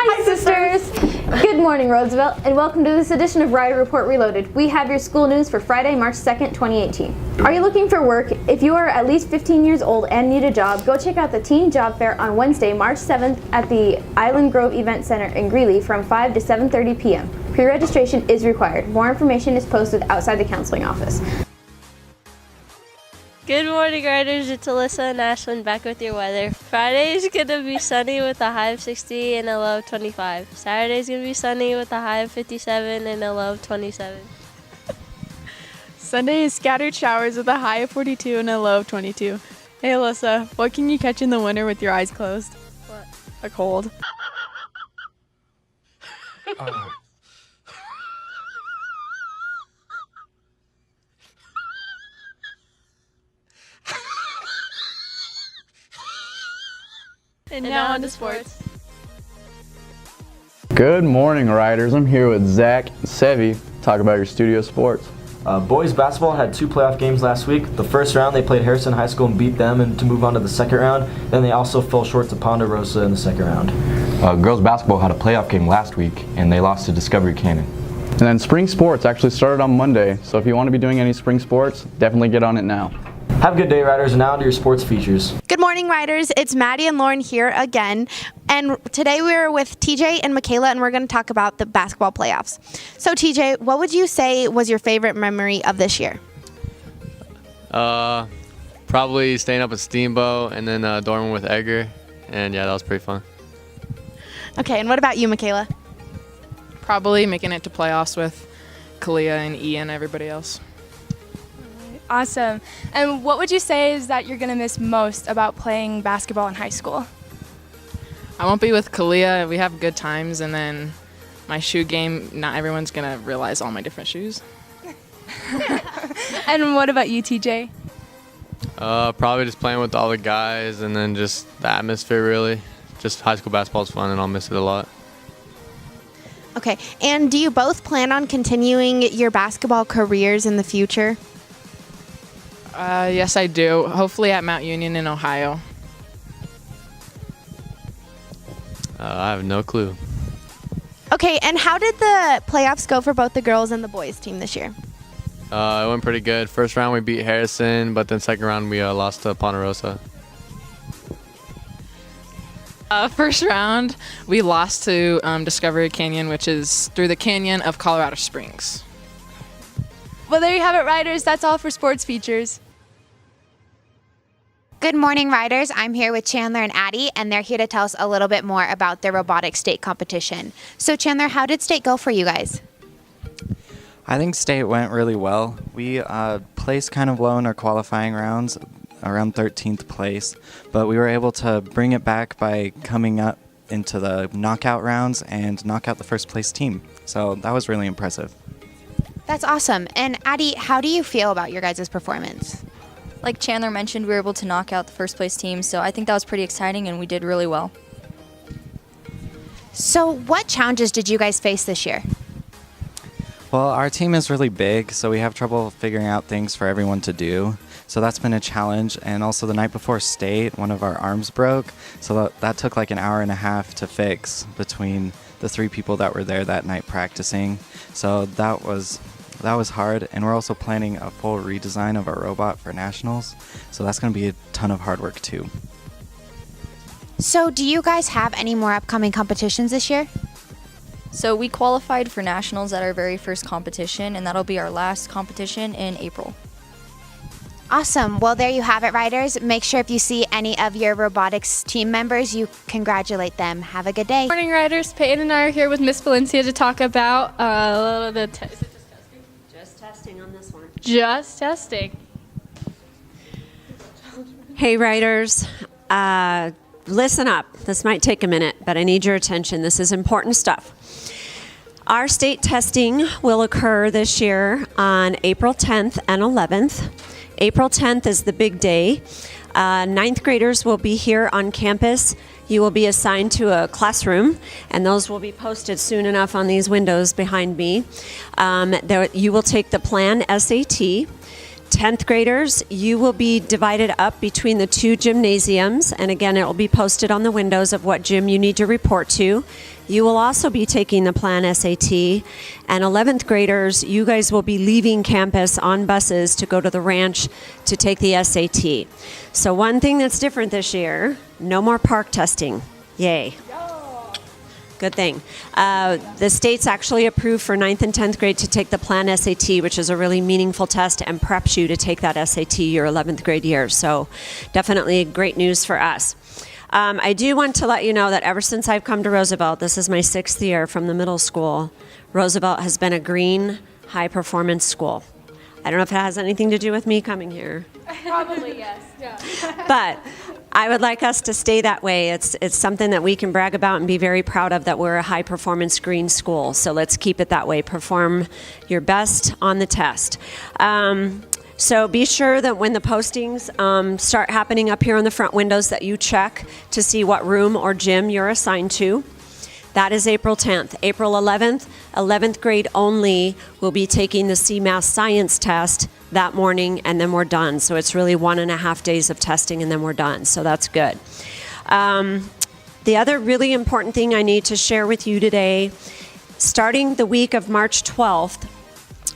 Hi, sisters! Good morning, Roosevelt, and welcome to this edition of Rider Report Reloaded. We have your school news for Friday, March 2nd, 2018. Are you looking for work? If you are at least 15 years old and need a job, go check out the Teen Job Fair on Wednesday, March 7th at the Island Grove Event Center in Greeley from 5 to 7:30 p.m. Pre-registration is required. More information is posted outside the counseling office. Good morning, Riders. It's Alyssa and Ashlyn back with your weather. Friday is going to be sunny with a high of 60 and a low of 25. Saturday is going to be sunny with a high of 57 and a low of 27. Sunday is scattered showers with a high of 42 and a low of 22. Hey, Alyssa, what can you catch in the winter with your eyes closed? What? A cold. And now on to sports. Good morning, Riders. I'm here with Zach and Sevi to talk about your studio sports. Boys basketball had 2 playoff games last week. The first round they played Harrison High School and beat them, and to move on to the second round. Then they also fell short to Ponderosa in the second round. Girls basketball had a playoff game last week, and they lost to Discovery Canyon. And then spring sports actually started on Monday, so if you want to be doing any spring sports, definitely get on it now. Have a good day, Riders, and now to your sports features. Good morning, Riders. It's Maddie and Lauren here again. And today we're with TJ and Michaela, and we're going to talk about the basketball playoffs. So, TJ, what would you say was your favorite memory of this year? Probably staying up with Steamboat and then dorming with Edgar. And yeah, that was pretty fun. Okay, and what about you, Michaela? Probably making it to playoffs with Kalia and Ian and everybody else. Awesome. And what would you say is that you're going to miss most about playing basketball in high school? I won't be with Kalia. We have good times, and then my shoe game, not everyone's going to realize all my different shoes. And what about you, TJ? Probably just playing with all the guys and then just the atmosphere, really. Just high school basketball is fun, and I'll miss it a lot. Okay, and do you both plan on continuing your basketball careers in the future? Yes, I do. Hopefully at Mount Union in Ohio. I have no clue. Okay, and how did the playoffs go for both the girls and the boys team this year? It went pretty good. First round we beat Harrison, but then second round we lost to Ponderosa. First round, we lost to Discovery Canyon, which is through the canyon of Colorado Springs. Well, there you have it, Riders. That's all for sports features. Good morning, Riders. I'm here with Chandler and Addie, and they're here to tell us a little bit more about their robotics state competition. So, Chandler, how did state go for you guys? I think state went really well. We placed kind of low in our qualifying rounds, around 13th place, but we were able to bring it back by coming up into the knockout rounds and knock out the first place team. So that was really impressive. That's awesome. And Addie, how do you feel about your guys' performance? Like Chandler mentioned, we were able to knock out the first place team, so I think that was pretty exciting and we did really well. So what challenges did you guys face this year? Well, our team is really big, so we have trouble figuring out things for everyone to do. So that's been a challenge. And also the night before state, one of our arms broke. So that took like an hour and a half to fix between the 3 people that were there that night practicing. So that was hard. And we're also planning a full redesign of our robot for nationals. So that's going to be a ton of hard work too. So do you guys have any more upcoming competitions this year? So we qualified for nationals at our very first competition, and that'll be our last competition in April. Awesome. Well, there you have it, Riders. Make sure if you see any of your robotics team members, you congratulate them. Have a good day. Good morning, Riders. Peyton and I are here with Miss Valencia to talk about is it just testing? Just testing on this one. Just testing. Hey, Riders. Listen up. This might take a minute, but I need your attention. This is important stuff. Our state testing will occur this year on April 10th and 11th. April 10th is the big day. 9th graders will be here on campus. You will be assigned to a classroom, and those will be posted soon enough on these windows behind me. You will take the Plan SAT. 10th graders, you will be divided up between the 2 gymnasiums. And again, it will be posted on the windows of what gym you need to report to. You will also be taking the Plan SAT. And 11th graders, you guys will be leaving campus on buses to go to the ranch to take the SAT. So one thing that's different this year, no more park testing. Yay. Good thing. The state's actually approved for 9th and 10th grade to take the Plan SAT, which is a really meaningful test and preps you to take that SAT your 11th grade year. So definitely great news for us. I do want to let you know that ever since I've come to Roosevelt, this is my 6th year from the middle school, Roosevelt has been a green, high-performance school. I don't know if it has anything to do with me coming here. Probably, yes. Yeah. But I would like us to stay that way. It's something that we can brag about and be very proud of, that we're a high-performance green school. So let's keep it that way. Perform your best on the test. So be sure that when the postings start happening up here on the front windows that you check to see what room or gym you're assigned to. That is April 10th. April 11th, 11th grade only will be taking the CMAS science test that morning, and then we're done. So it's really 1.5 days of testing, and then we're done. So that's good. The other really important thing I need to share with you today, starting the week of March 12th,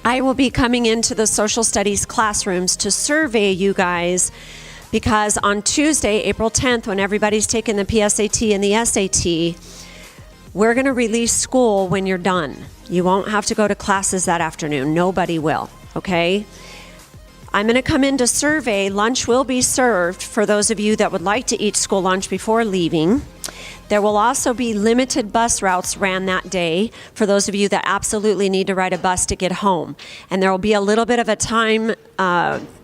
I will be coming into the social studies classrooms to survey you guys, because on Tuesday, April 10th, when everybody's taking the PSAT and the SAT, we're going to release school when you're done. You won't have to go to classes that afternoon. Nobody will, okay? I'm going to come in to survey. Lunch will be served for those of you that would like to eat school lunch before leaving. There will also be limited bus routes ran that day for those of you that absolutely need to ride a bus to get home. And there will be a little bit of a time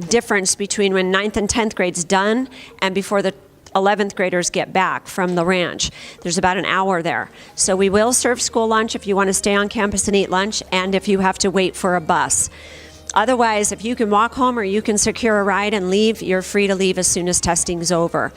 difference between when 9th and 10th grade's done and before the 11th graders get back from the ranch. There's about an hour there. So we will serve school lunch if you want to stay on campus and eat lunch, and if you have to wait for a bus. Otherwise, if you can walk home or you can secure a ride and leave, you're free to leave as soon as testing's over.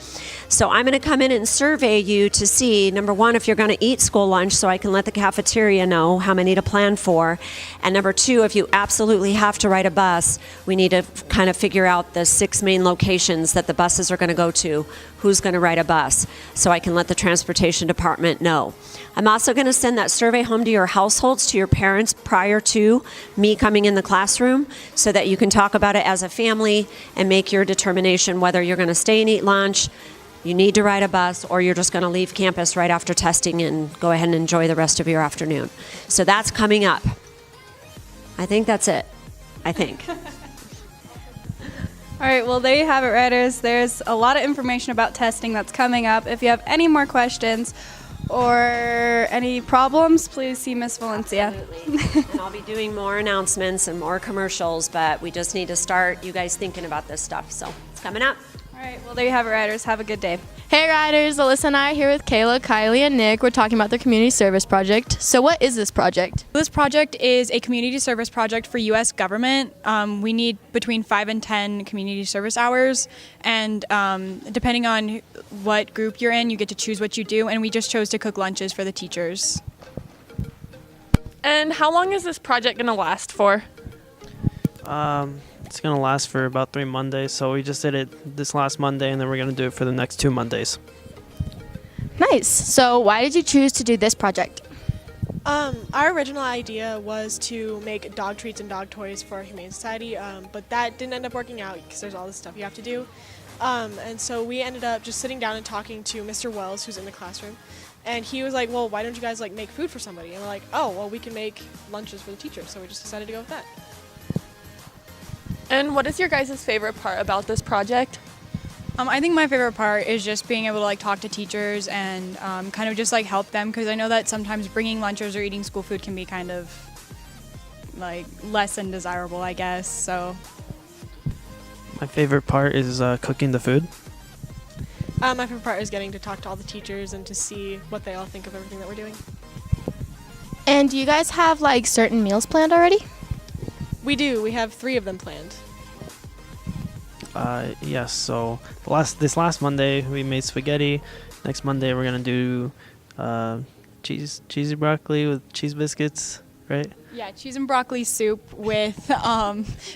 So I'm going to come in and survey you to see, number one, if you're going to eat school lunch so I can let the cafeteria know how many to plan for. And number two, if you absolutely have to ride a bus, we need to kind of figure out the 6 main locations that the buses are going to go to, who's going to ride a bus, so I can let the transportation department know. I'm also going to send that survey home to your households, to your parents, prior to me coming in the classroom, so that you can talk about it as a family and make your determination whether you're going to stay and eat lunch, you need to ride a bus, or you're just going to leave campus right after testing and go ahead and enjoy the rest of your afternoon. So that's coming up. I think that's it. I think. All right, well, there you have it, Riders. There's a lot of information about testing that's coming up. If you have any more questions or any problems, please see Miss Valencia. Absolutely. And I'll be doing more announcements and more commercials, but we just need to start you guys thinking about this stuff. So it's coming up. All right, well, there you have it, Riders. Have a good day. Hey Riders, Alyssa and I are here with Kayla, Kylie, and Nick. We're talking about the community service project. So what is this project? This project is a community service project for U.S. government. We need between 5 and 10 community service hours, and depending on what group you're in, you get to choose what you do, and we just chose to cook lunches for the teachers. And how long is this project going to last for? It's going to last for about 3 Mondays, so we just did it this last Monday, and then we're going to do it for the next 2 Mondays. Nice. So why did you choose to do this project? Our original idea was to make dog treats and dog toys for our Humane Society, but that didn't end up working out because there's all this stuff you have to do. And so we ended up just sitting down and talking to Mr. Wells, who's in the classroom, and he was like, well, why don't you guys make food for somebody? And we're like, oh, well, we can make lunches for the teachers, so we just decided to go with that. And what is your guys' favorite part about this project? I think my favorite part is just being able to talk to teachers and kind of just help them, because I know that sometimes bringing lunches or eating school food can be kind of less than desirable, I guess. So My favorite part is cooking the food. My favorite part is getting to talk to all the teachers and to see what they all think of everything that we're doing. And do you guys have certain meals planned already? We do. We have 3 of them planned. Yes, so this last Monday we made spaghetti. Next Monday we're going to do cheesy broccoli with cheese biscuits. right? Yeah, cheese and broccoli soup with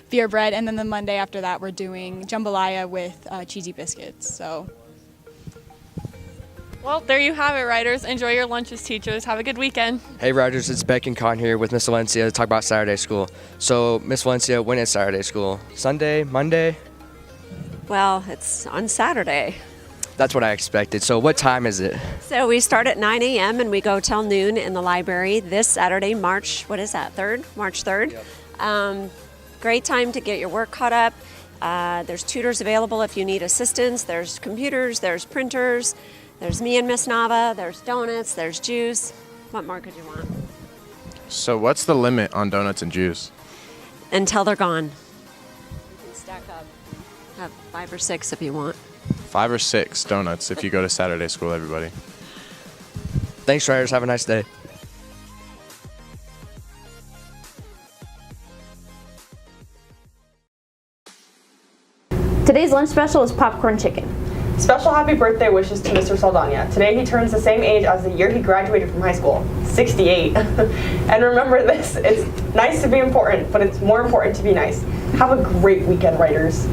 beer bread, and then the Monday after that we're doing jambalaya with cheesy biscuits. So. Well, there you have it, Riders. Enjoy your lunches, teachers. Have a good weekend. Hey, Riders, it's Beck and Con here with Miss Valencia to talk about Saturday school. So, Miss Valencia, when is Saturday school? Sunday, Monday? Well, it's on Saturday. That's what I expected. So, what time is it? So we start at 9 a.m. and we go till noon in the library this Saturday, March 3rd. Yep. Great time to get your work caught up. There's tutors available if you need assistance. There's computers, there's printers. There's me and Miss Nava, there's donuts, there's juice. What more could you want? So what's the limit on donuts and juice? Until they're gone. You can stack up. Have 5 or 6 if you want. 5 or 6 donuts if you go to Saturday school, everybody. Thanks, Riders. Have a nice day. Today's lunch special is popcorn chicken. Special happy birthday wishes to Mr. Saldana. Today he turns the same age as the year he graduated from high school, 68. And remember this, it's nice to be important, but it's more important to be nice. Have a great weekend, Riders.